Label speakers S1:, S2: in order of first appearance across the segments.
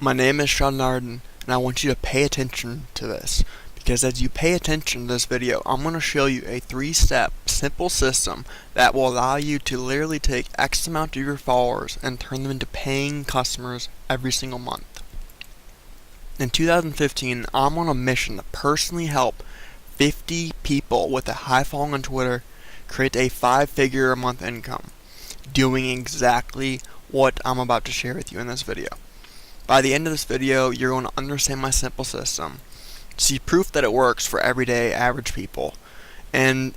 S1: My name is Sean Narden, and I want you to pay attention to this, because as you pay attention to this video, I'm going to show you a 3-step simple system that will allow you to literally take X amount of your followers and turn them into paying customers every single month. In 2015, I'm on a mission to personally help 50 people with a high following on Twitter create a 5-figure a month income, doing exactly what I'm about to share with you in this video. By the end of this video, you're going to understand my simple system, see proof that it works for everyday average people, and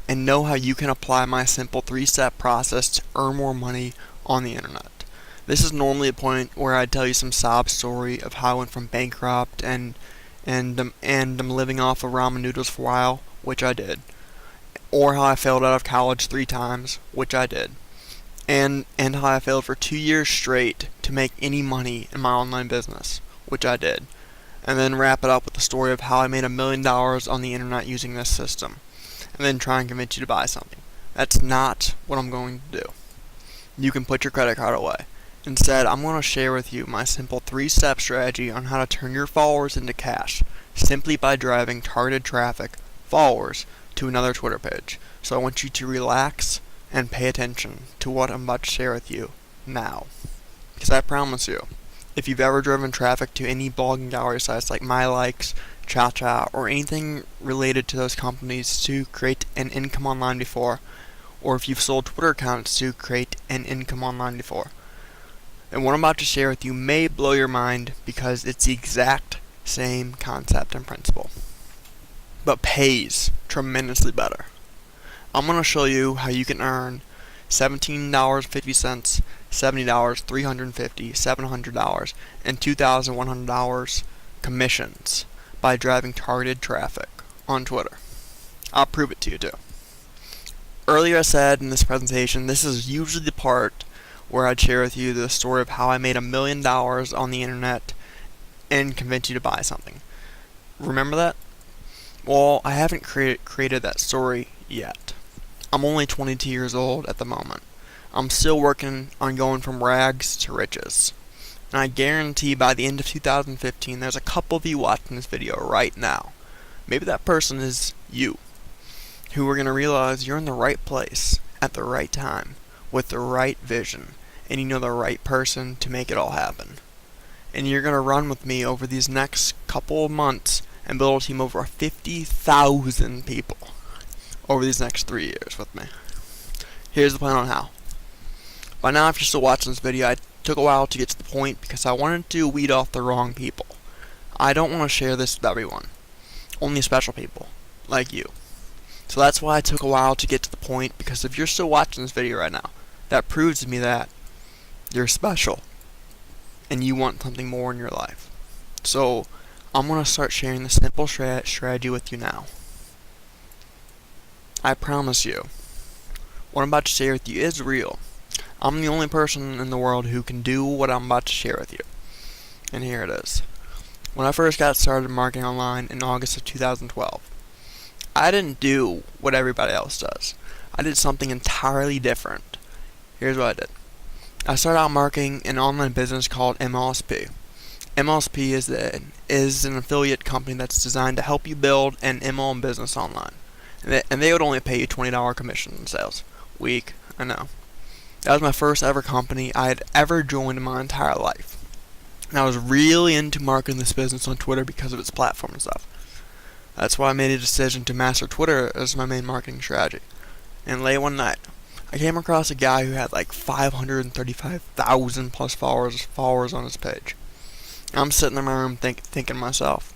S1: know how you can apply my simple 3-step process to earn more money on the internet. This is normally a point where I tell you some sob story of how I went from bankrupt and I'm living off of ramen noodles for a while, which I did, or how I failed out of college 3 times, which I did. And how I failed for 2 years straight to make any money in my online business, which I did. And then wrap it up with the story of how I made $1 million on the internet using this system. And then try and convince you to buy something. That's not what I'm going to do. You can put your credit card away. Instead, I'm going to share with you my simple 3-step strategy on how to turn your followers into cash, simply by driving targeted traffic, followers, to another Twitter page. So I want you to relax and pay attention to what I'm about to share with you now. Because I promise you, if you've ever driven traffic to any blogging gallery sites like MyLikes, ChaCha, or anything related to those companies to create an income online before, or if you've sold Twitter accounts to create an income online before, then what I'm about to share with you may blow your mind because it's the exact same concept and principle, but pays tremendously better. I'm going to show you how you can earn $17.50, $70, $350, $700, and $2,100 commissions by driving targeted traffic on Twitter. I'll prove it to you too. Earlier I said in this presentation, this is usually the part where I'd share with you the story of how I made $1 million on the internet and convince you to buy something. Remember that? Well, I haven't created that story yet. I'm only 22 years old at the moment. I'm still working on going from rags to riches. And I guarantee by the end of 2015, there's a couple of you watching this video right now. Maybe that person is you, who are going to realize you're in the right place at the right time, with the right vision, and you know the right person to make it all happen. And you're going to run with me over these next couple of months and build a team of over 50,000 people over these next 3 years with me. Here's the plan on how. By now, if you're still watching this video, it took a while to get to the point because I wanted to weed off the wrong people. I don't want to share this with everyone. Only special people, like you. So that's why it took a while to get to the point, because if you're still watching this video right now, that proves to me that you're special and you want something more in your life. So I'm going to start sharing the simple strategy with you now. I promise you, what I'm about to share with you is real. I'm the only person in the world who can do what I'm about to share with you. And here it is. When I first got started marketing online in August of 2012, I didn't do what everybody else does. I did something entirely different. Here's what I did. I started out marketing an online business called MLSP. MLSP is an affiliate company that's designed to help you build an MLM business online. And they would only pay you $20 commission in sales. Week, I know. That was my first ever company I had ever joined in my entire life. And I was really into marketing this business on Twitter because of its platform and stuff. That's why I made a decision to master Twitter as my main marketing strategy. And late one night, I came across a guy who had like 535,000 plus followers on his page. And I'm sitting in my room thinking to myself,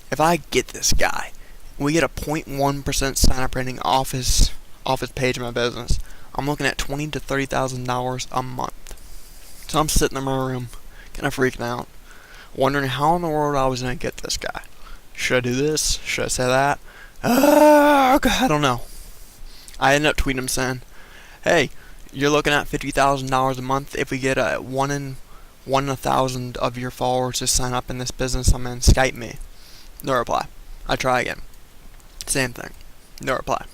S1: if I get this guy, and we get a 0.1% sign up rating off his page in my business, I'm looking at $20,000 to $30,000 a month. So I'm sitting in my room, kind of freaking out, wondering how in the world I was going to get this guy. Should I do this? Should I say that? I don't know. I ended up tweeting him saying, hey, you're looking at $50,000 a month if we get a 1 in 1,000 of your followers to sign up in this business. I'm in. Skype me. No reply. I try again. Same thing. No reply.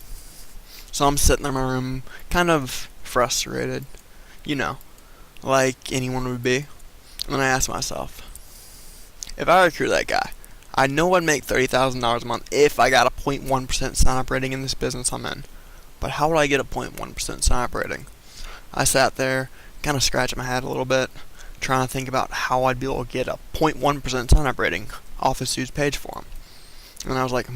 S1: So I'm sitting in my room, kind of frustrated, you know, like anyone would be. And then I asked myself, If I recruit that guy, I know I'd make $30,000 a month if I got a 0.1% sign-up rating in this business I'm in. But how would I get a 0.1% sign-up rating? I sat there, kind of scratching my head a little bit, trying to think about how I'd be able to get a 0.1% sign-up rating off this dude's page for him. And I was like,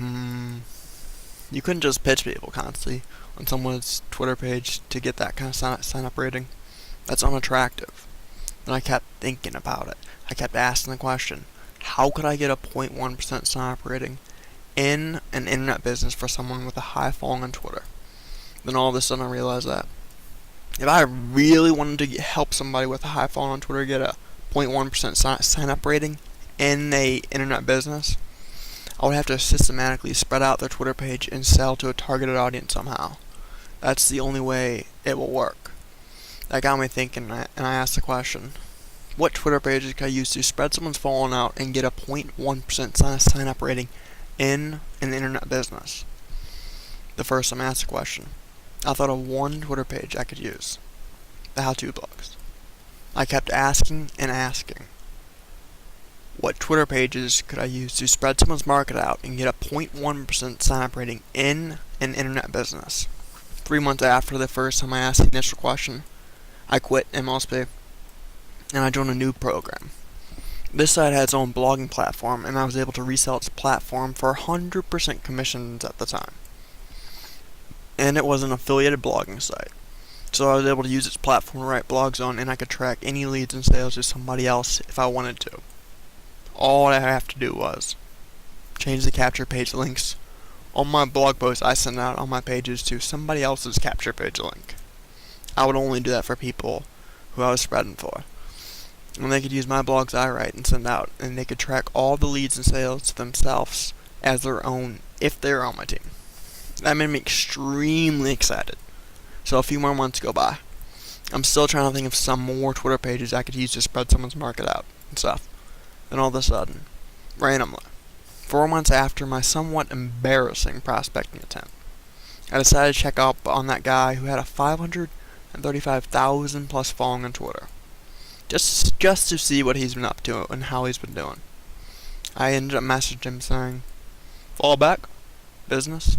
S1: you couldn't just pitch people constantly on someone's Twitter page to get that kind of sign-up rating. That's unattractive. And I kept thinking about it. I kept asking the question, how could I get a 0.1% sign-up rating in an internet business for someone with a high following on Twitter? Then all of a sudden I realized that if I really wanted to help somebody with a high following on Twitter get a 0.1% sign-up rating in a internet business, I would have to systematically spread out their Twitter page and sell to a targeted audience somehow. That's the only way it will work. That got me thinking, and I asked the question, what Twitter pages can I use to spread someone's following out and get a 0.1% sign-up rating in an internet business? The first time I asked the question, I thought of one Twitter page I could use, the how-to blogs. I kept asking and asking, what Twitter pages could I use to spread someone's market out and get a 0.1% sign-up rating in an internet business? 3 months after the first time I asked the initial question, I quit MLSP and I joined a new program. This site had its own blogging platform, and I was able to resell its platform for 100% commissions at the time. And it was an affiliated blogging site. So I was able to use its platform to write blogs on, and I could track any leads and sales to somebody else if I wanted to. All I have to do was change the capture page links on my blog posts I send out on my pages to somebody else's capture page link. I would only do that for people who I was spreading for. And they could use my blogs I write and send out, and they could track all the leads and sales to themselves as their own if they're on my team. That made me extremely excited. So a few more months go by. I'm still trying to think of some more Twitter pages I could use to spread someone's market out and stuff. Then all of a sudden, randomly, 4 months after my somewhat embarrassing prospecting attempt, I decided to check up on that guy who had a 535,000 plus following on Twitter. Just to see what he's been up to and how he's been doing. I ended up messaging him saying, follow back, business.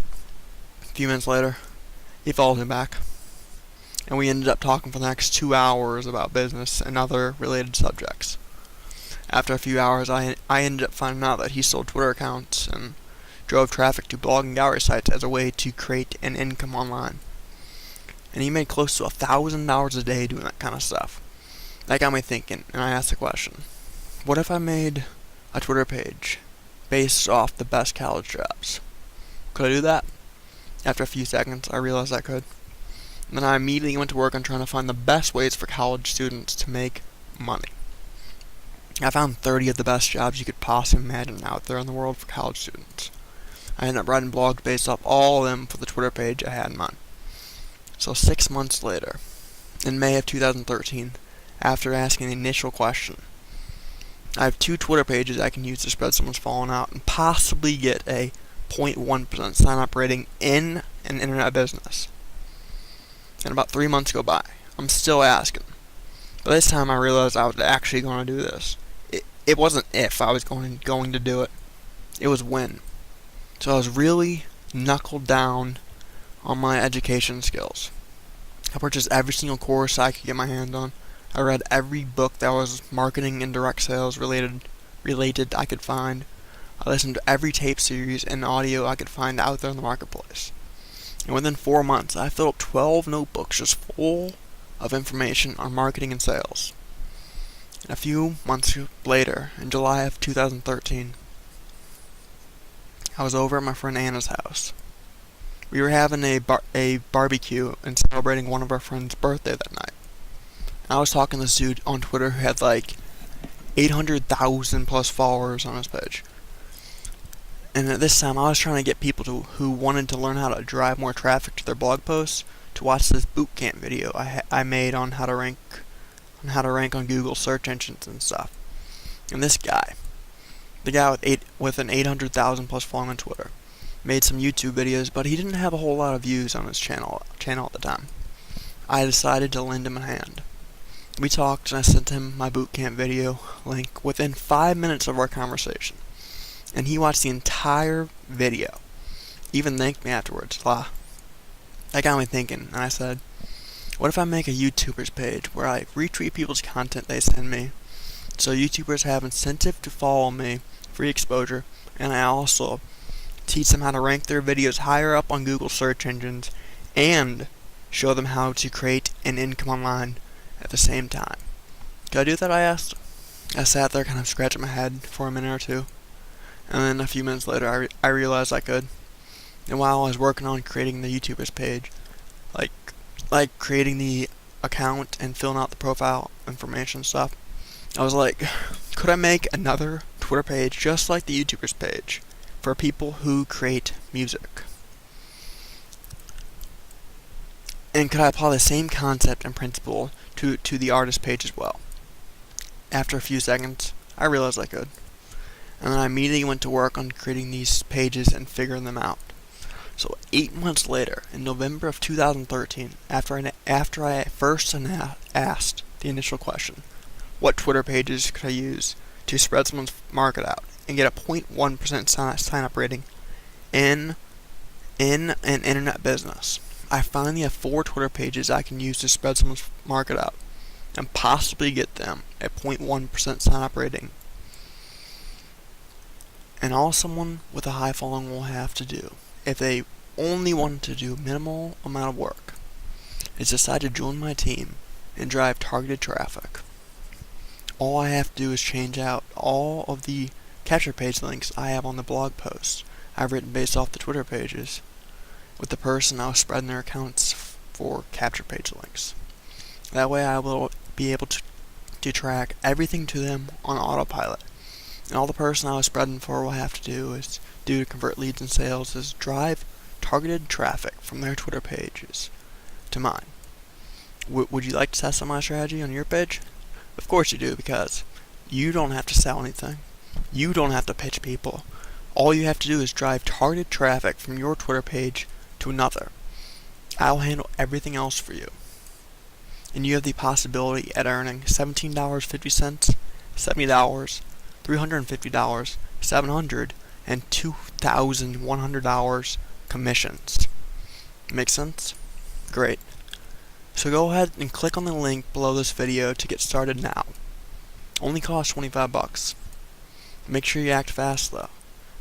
S1: A few minutes later, he followed me back. And we ended up talking for the next 2 hours about business and other related subjects. After a few hours, I ended up finding out that he sold Twitter accounts and drove traffic to blogging gallery sites as a way to create an income online. And he made close to $1,000 a day doing that kind of stuff. That got me thinking, and I asked the question, what if I made a Twitter page based off the best college jobs? Could I do that? After a few seconds, I realized I could. And then I immediately went to work on trying to find the best ways for college students to make money. I found 30 of the best jobs you could possibly imagine out there in the world for college students. I ended up writing blogs based off all of them for the Twitter page I had in mind. So 6 months later, in May of 2013, after asking the initial question, I have 2 Twitter pages I can use to spread someone's following out and possibly get a 0.1% sign-up rating in an internet business. And about 3 months go by. I'm still asking. But this time I realized I was actually going to do this. It wasn't if I was going to do it. It was when. So I was really knuckled down on my education skills. I purchased every single course I could get my hand on. I read every book that was marketing and direct sales related I could find. I listened to every tape series and audio I could find out there in the marketplace. And within 4 months, I filled up 12 notebooks just full of information on marketing and sales. And a few months later, in July of 2013, I was over at my friend Anna's house. We were having a barbecue and celebrating one of our friends' birthday that night. And I was talking to this dude on Twitter who had like 800,000 plus followers on his page. And at this time, I was trying to get people who wanted to learn how to drive more traffic to their blog posts to watch this boot camp video I made on how to rank on Google search engines and stuff. And this guy, the guy with an 800,000 plus following on Twitter, made some YouTube videos, but he didn't have a whole lot of views on his channel at the time. I decided to lend him a hand. We talked and I sent him my bootcamp video link within 5 minutes of our conversation. And he watched the entire video. Even thanked me afterwards. That got me thinking, and I said, what if I make a YouTubers page where I retweet people's content they send me, so YouTubers have incentive to follow me, free exposure, and I also teach them how to rank their videos higher up on Google search engines, and show them how to create an income online at the same time. Could I do that, I asked. I sat there kind of scratching my head for a minute or two, and then a few minutes later I realized I could. And while I was working on creating the YouTubers page, like creating the account and filling out the profile information stuff, I was like, could I make another Twitter page just like the YouTubers page for people who create music? And could I apply the same concept and principle to the artist page as well? After a few seconds, I realized I could. And then I immediately went to work on creating these pages and figuring them out. So 8 months later, in November of 2013, after I first asked the initial question, what Twitter pages could I use to spread someone's market out and get a 0.1% sign-up rating in an internet business, I finally have 4 Twitter pages I can use to spread someone's market out and possibly get them a 0.1% sign-up rating. And all someone with a high following will have to do, if they only want to do minimal amount of work, is decide to join my team and drive targeted traffic. All I have to do is change out all of the capture page links I have on the blog post I've written based off the Twitter pages with the person I was spreading their accounts for capture page links. That way I will be able to track everything to them on autopilot. And all the person I was spreading for will have to do to convert leads and sales is drive targeted traffic from their Twitter pages to mine. Would you like to test on my strategy on your page? Of course you do, because you don't have to sell anything. You don't have to pitch people. All you have to do is drive targeted traffic from your Twitter page to another. I'll handle everything else for you. And you have the possibility at earning $17.50, $70, $350, $700, and $2,100 commissions. Make sense? Great. So go ahead and click on the link below this video to get started now. Only costs $25. Make sure you act fast though,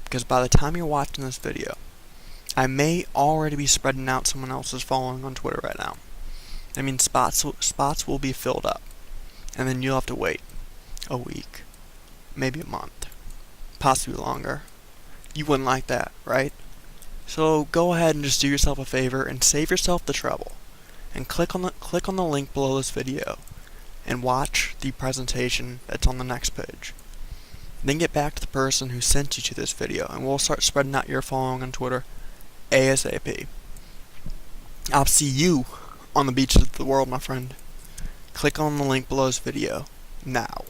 S1: because by the time you're watching this video, I may already be spreading out someone else's following on Twitter right now. I mean, spots will be filled up, and then you'll have to wait a week, maybe a month, possibly longer. You wouldn't like that, right? So go ahead and just do yourself a favor and save yourself the trouble, and click on the link below this video, and watch the presentation that's on the next page. Then get back to the person who sent you to this video, and we'll start spreading out your following on Twitter ASAP. I'll see you on the beaches of the world, my friend. Click on the link below this video now.